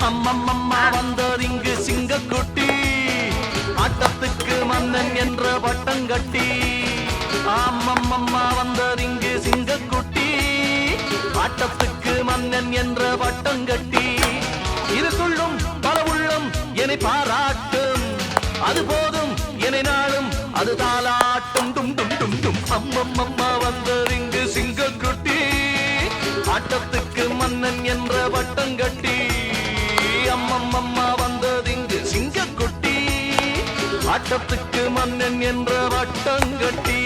அம்மம்மம்மா வந்ததிங்கு சிங்கக்குட்டி ஆட்டத்துக்கு மன்னன் என்ற வட்டங்கட்டி அம்மம்மம்மா வந்ததிங்கு சிங்கக்குட்டி ஆட்டத்துக்கு மன்னன் என்ற வட்டங்கட்டி இது சொல்லும் பல உள்ளம் என்னை பாராட்டும் அது போதும் என்னை நாளும் அது தாலாட்டும் டும் டும் டும் டும் அம்மம்மம்மா வந்ததிங்கு சிங்கக்குட்டி ஆட்டத்துக்கு மன்னன் என்ற வட்டங்கட்டி அம்மம்மம்மா வந்ததிங்கு சிங்கக்குட்டி ஆட்டத்துக்கு மன்னன் என்ற வட்டங்கட்டி